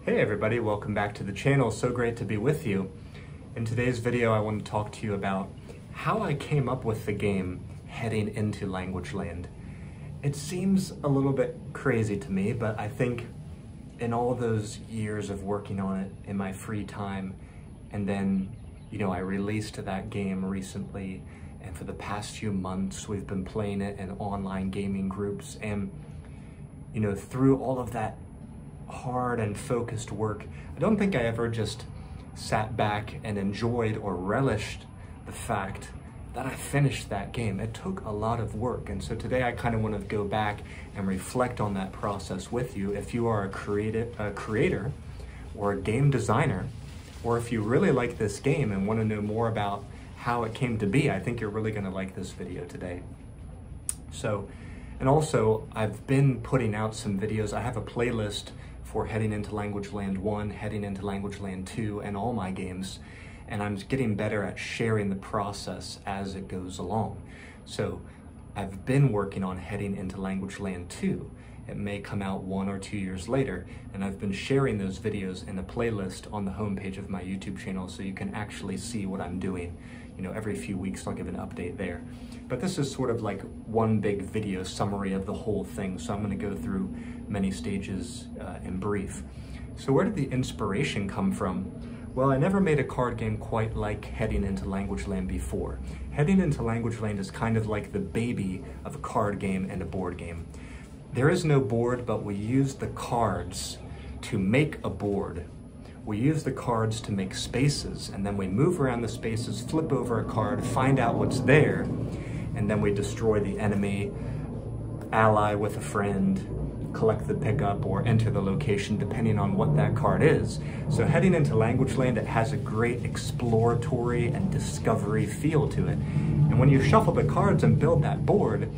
Hey everybody, welcome back to the channel. So great to be with you. In today's video, I want to talk to you about how I came up with the game Heading into Language Land. It seems a little bit crazy to me, but I think in all those years of working on it in my free time, and then, I released that game recently, and for the past few months, we've been playing it in online gaming groups, and, through all of that hard and focused work, I don't think I ever just sat back and enjoyed or relished the fact that I finished that game. It took a lot of work, and so today I kind of want to go back and reflect on that process with you. If you are a creator or a game designer, or if you really like this game and want to know more about how it came to be, I think you're really going to like this video today. And also, I've been putting out some videos. I have a playlist for Heading into Language Land 1, Heading into Language Land 2, and all my games, and I'm getting better at sharing the process as it goes along. So I've been working on Heading into Language Land 2. It may come out 1 or 2 years later, and I've been sharing those videos in a playlist on the homepage of my YouTube channel so you can actually see what I'm doing. Every few weeks I'll give an update there. But this is sort of like one big video summary of the whole thing, so I'm going to go through many stages in brief. So where did the inspiration come from? Well, I never made a card game quite like Heading into Language Land before. Heading into Language Land is kind of like the baby of a card game and a board game. There is no board, but we use the cards to make a board. We use the cards to make spaces, and then we move around the spaces, flip over a card, find out what's there, and then we destroy the enemy, ally with a friend, collect the pickup, or enter the location depending on what that card is. So Heading into Language Land, it has a great exploratory and discovery feel to it. And when you shuffle the cards and build that board,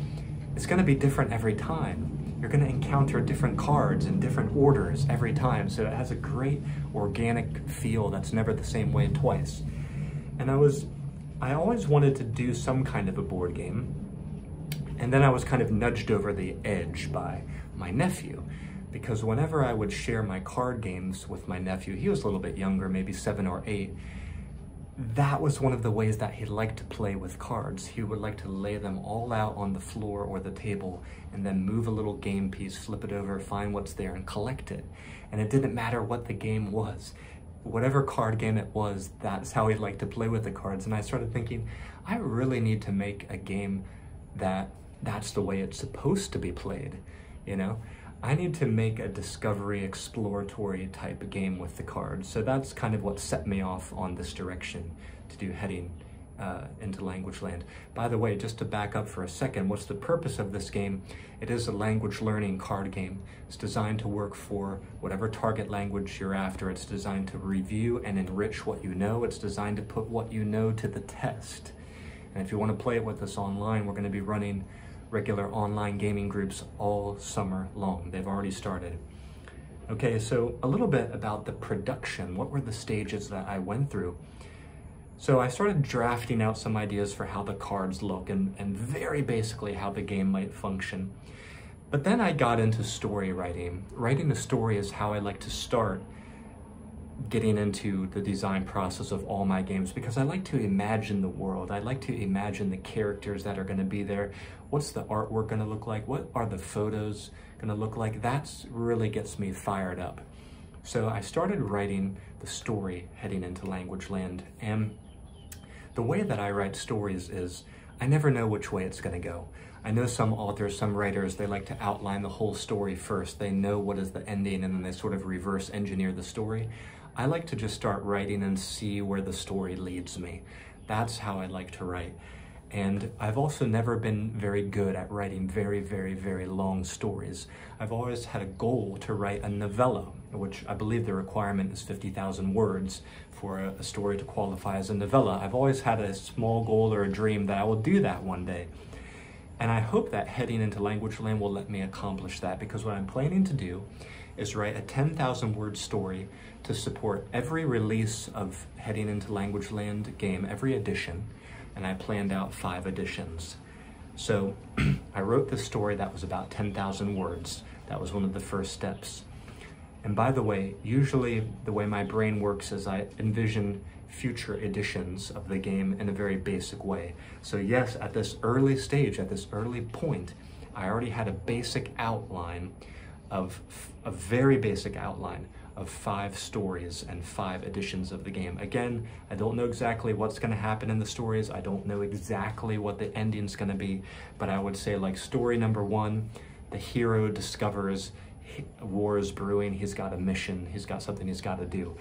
it's going to be different every time. You're going to encounter different cards in different orders every time, so it has a great organic feel that's never the same way twice. And I always wanted to do some kind of a board game, and then I was kind of nudged over the edge by my nephew, because whenever I would share my card games with my nephew, he was a little bit younger, maybe 7 or 8, that was one of the ways that he liked to play with cards. He would like to lay them all out on the floor or the table and then move a little game piece, flip it over, find what's there, and collect it. And it didn't matter what the game was. Whatever card game it was, that's how he liked to play with the cards. And I started thinking, I really need to make a game that's the way it's supposed to be played, I need to make a discovery, exploratory type game with the cards. So that's kind of what set me off on this direction to do Heading into Language Land. By the way, just to back up for a second, what's the purpose of this game? It is a language learning card game. It's designed to work for whatever target language you're after. It's designed to review and enrich what you know. It's designed to put what you know to the test. And if you want to play it with us online, we're going to be running regular online gaming groups all summer long. They've already started. Okay, so a little bit about the production. What were the stages that I went through? So I started drafting out some ideas for how the cards look and very basically how the game might function. But then I got into story writing. Writing a story is how I like to start getting into the design process of all my games, because I like to imagine the world. I like to imagine the characters that are going to be there. What's the artwork going to look like? What are the photos going to look like? That really gets me fired up. So I started writing the story Heading into Language Land, and the way that I write stories is I never know which way it's going to go. I know some authors, some writers, they like to outline the whole story first. They know what is the ending, and then they sort of reverse engineer the story. I like to just start writing and see where the story leads me. That's how I like to write. And I've also never been very good at writing very, very, very long stories. I've always had a goal to write a novella, which I believe the requirement is 50,000 words for a story to qualify as a novella. I've always had a small goal or a dream that I will do that one day. And I hope that Heading into Language Land will let me accomplish that, because what I'm planning to do is write a 10,000 word story to support every release of Heading into Language Land game, every edition, and I planned out 5 editions. So I wrote this story that was about 10,000 words. That was one of the first steps. And by the way, usually the way my brain works is I envision future editions of the game in a very basic way. So yes, at this early stage, at this early point, I already had a basic outline of, a very basic outline of 5 stories and 5 editions of the game. Again, I don't know exactly what's gonna happen in the stories. I don't know exactly what the ending's gonna be, but I would say like story number 1, the hero discovers war is brewing, he's got a mission, he's got something he's got to do.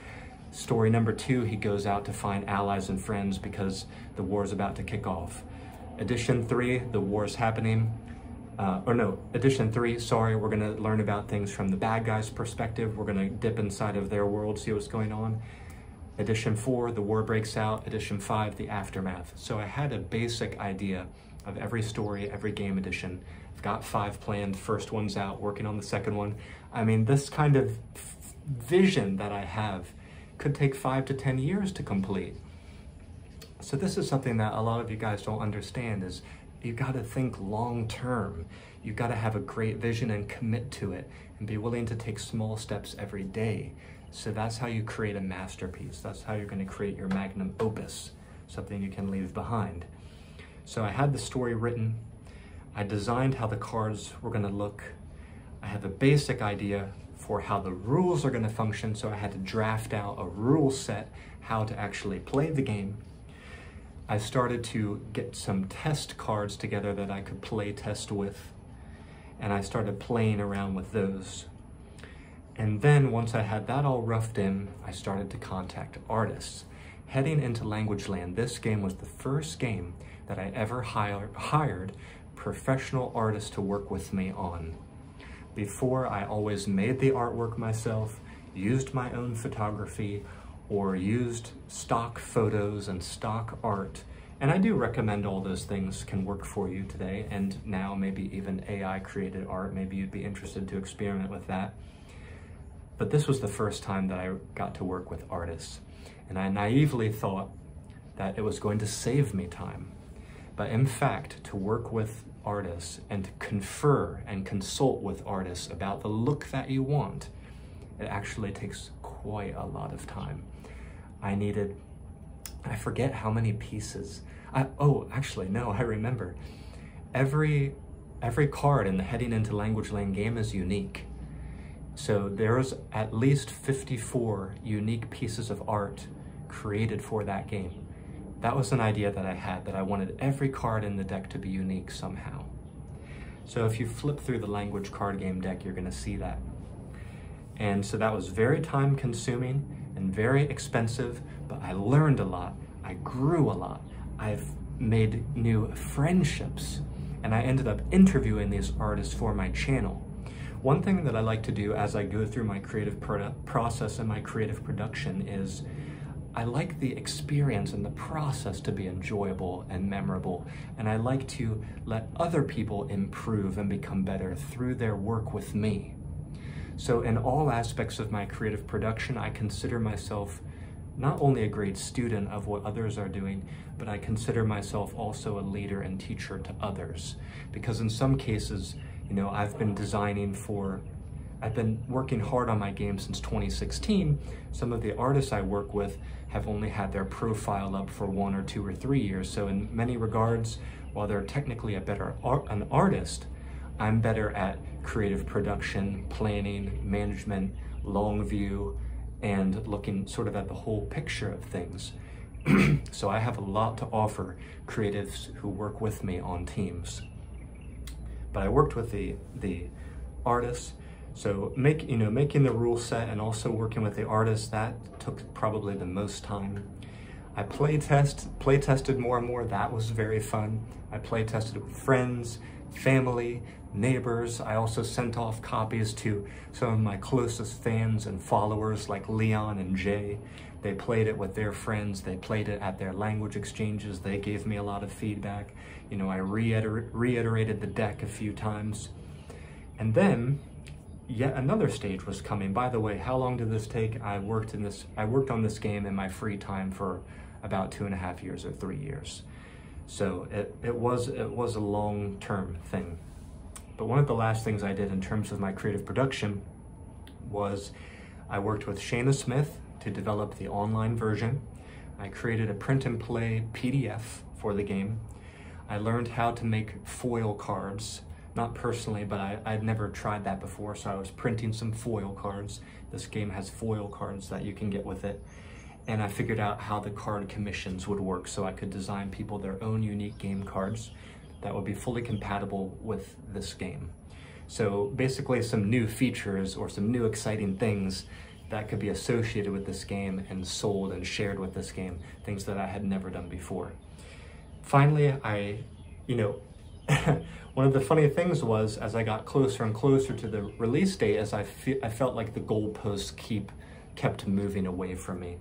Story number 2, he goes out to find allies and friends because the war is about to kick off. Edition 3, the war is happening. Edition 3, sorry, we're gonna learn about things from the bad guy's perspective. We're gonna dip inside of their world, see what's going on. Edition 4, the war breaks out. Edition 5, the aftermath. So I had a basic idea of every story, every game edition. I've got 5 planned, first one's out, working on the second one. I mean, this kind of vision that I have could take 5 to 10 years to complete. So this is something that a lot of you guys don't understand, is you got to think long term. You got to have a great vision and commit to it and be willing to take small steps every day. So that's how you create a masterpiece. That's how you're going to create your magnum opus, something you can leave behind. So I had the story written. I designed how the cards were going to look. I have a basic idea for how the rules are going to function, so I had to draft out a rule set, how to actually play the game. I started to get some test cards together that I could play test with, and I started playing around with those. And then once I had that all roughed in, I started to contact artists. Heading into Language Land, this game was the first game that I ever hired professional artists to work with me on. Before, I always made the artwork myself, used my own photography, or used stock photos and stock art. And I do recommend all those things can work for you today, and now maybe even AI created art. Maybe you'd be interested to experiment with that. But this was the first time that I got to work with artists. And I naively thought that it was going to save me time. But in fact, to work with artists and to confer and consult with artists about the look that you want, it actually takes quite a lot of time. I forget how many pieces. I remember. Every card in the Heading into Language Land game is unique. So there's at least 54 unique pieces of art created for that game. That was an idea that I had, that I wanted every card in the deck to be unique somehow. So if you flip through the language card game deck, you're gonna see that. And so that was very time consuming and very expensive, but I learned a lot, I grew a lot, I've made new friendships, and I ended up interviewing these artists for my channel. One thing that I like to do as I go through my creative process and my creative production is I like the experience and the process to be enjoyable and memorable, and I like to let other people improve and become better through their work with me. So in all aspects of my creative production, I consider myself not only a great student of what others are doing, but I consider myself also a leader and teacher to others. Because in some cases, you know, I've been working hard on my game since 2016. Some of the artists I work with have only had their profile up for 1 or 2 or 3 years. So in many regards, while they're technically an artist, I'm better at creative production, planning, management, long view, and looking sort of at the whole picture of things. So I have a lot to offer creatives who work with me on teams. But I worked with the artists. So making the rule set and also working with the artists, that took probably the most time. I play tested more and more. That was very fun. I play tested with friends, family, neighbors. I also sent off copies to some of my closest fans and followers like Leon and Jay. They played it with their friends. They played it at their language exchanges. They gave me a lot of feedback. You know, I reiterated the deck a few times. And then yet another stage was coming. By the way, how long did this take? I worked on this game in my free time for about 2.5 years or 3 years. So it was a long-term thing. But one of the last things I did in terms of my creative production was I worked with Shana Smith to develop the online version. I created a print and play PDF for the game. I learned how to make foil cards, not personally, but I'd never tried that before, so I was printing some foil cards. This game has foil cards that you can get with it. And I figured out how the card commissions would work so I could design people their own unique game cards that would be fully compatible with this game. So basically some new features or some new exciting things that could be associated with this game and sold and shared with this game, things that I had never done before. Finally, one of the funny things was, as I got closer and closer to the release date, as I felt like the goalposts kept moving away from me.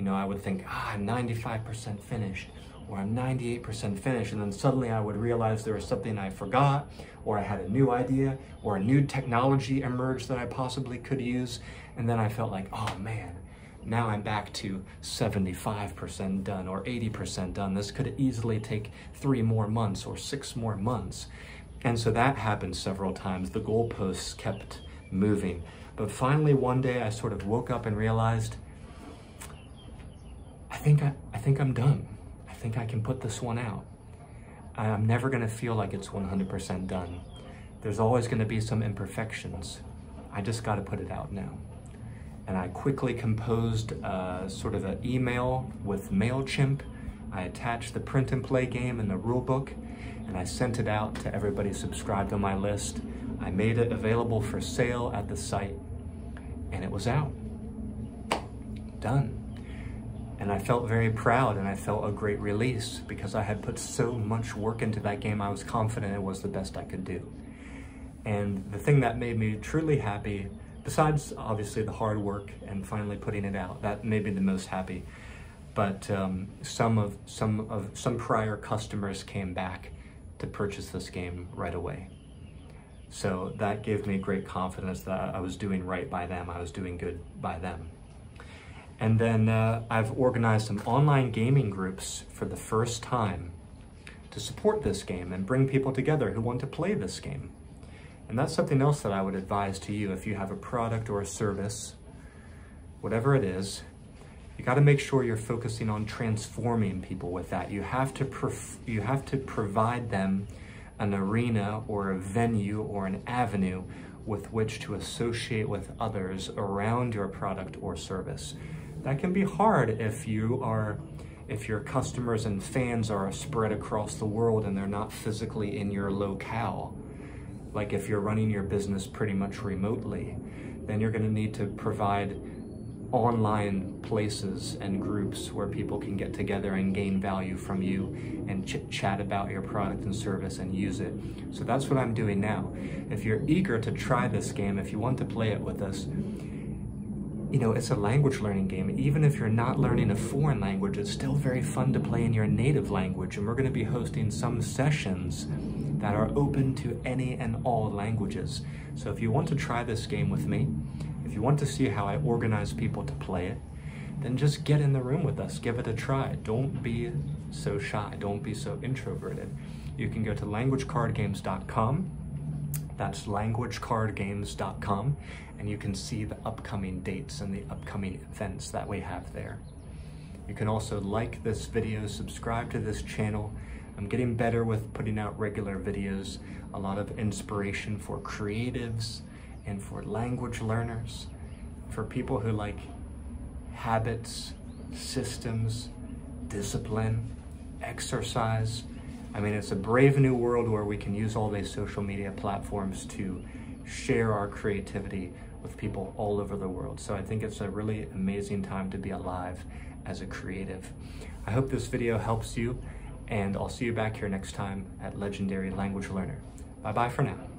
I would think, I'm 95% finished, or I'm 98% finished, and then suddenly I would realize there was something I forgot, or I had a new idea, or a new technology emerged that I possibly could use, and then I felt like, oh man, now I'm back to 75% done, or 80% done. This could easily take 3 more months, or 6 more months. And so that happened several times. The goalposts kept moving. But finally one day I sort of woke up and realized, I think I'm done. I think I can put this one out. I'm never gonna feel like it's 100% done. There's always gonna be some imperfections. I just gotta put it out now. And I quickly composed sort of an email with MailChimp. I attached the print and play game and the rule book, and I sent it out to everybody subscribed on my list. I made it available for sale at the site, and it was out. Done. And I felt very proud, and I felt a great release because I had put so much work into that game. I was confident it was the best I could do. And the thing that made me truly happy, besides obviously the hard work and finally putting it out, that made me the most happy. But some prior customers came back to purchase this game right away. So that gave me great confidence that I was doing right by them. I was doing good by them. And then I've organized some online gaming groups for the first time to support this game and bring people together who want to play this game. And that's something else that I would advise to you if you have a product or a service, whatever it is, you got to make sure you're focusing on transforming people with that. You have to provide them an arena or a venue or an avenue with which to associate with others around your product or service. That can be hard if your customers and fans are spread across the world and they're not physically in your locale. Like if you're running your business pretty much remotely, then you're going to need to provide online places and groups where people can get together and gain value from you and chit-chat about your product and service and use it. So that's what I'm doing now. If you're eager to try this game, if you want to play it with us, it's a language learning game. Even if you're not learning a foreign language, it's still very fun to play in your native language. And we're going to be hosting some sessions that are open to any and all languages. So if you want to try this game with me, if you want to see how I organize people to play it, then just get in the room with us, give it a try. Don't be so shy, don't be so introverted. You can go to languagecardgames.com, that's languagecardgames.com, and you can see the upcoming dates and the upcoming events that we have there. You can also like this video, subscribe to this channel. I'm getting better with putting out regular videos, a lot of inspiration for creatives and for language learners, for people who like habits, systems, discipline, exercise. I mean, it's a brave new world where we can use all these social media platforms to share our creativity with people all over the world. So I think it's a really amazing time to be alive as a creative. I hope this video helps you, and I'll see you back here next time at Legendary Language Learner. Bye-bye for now.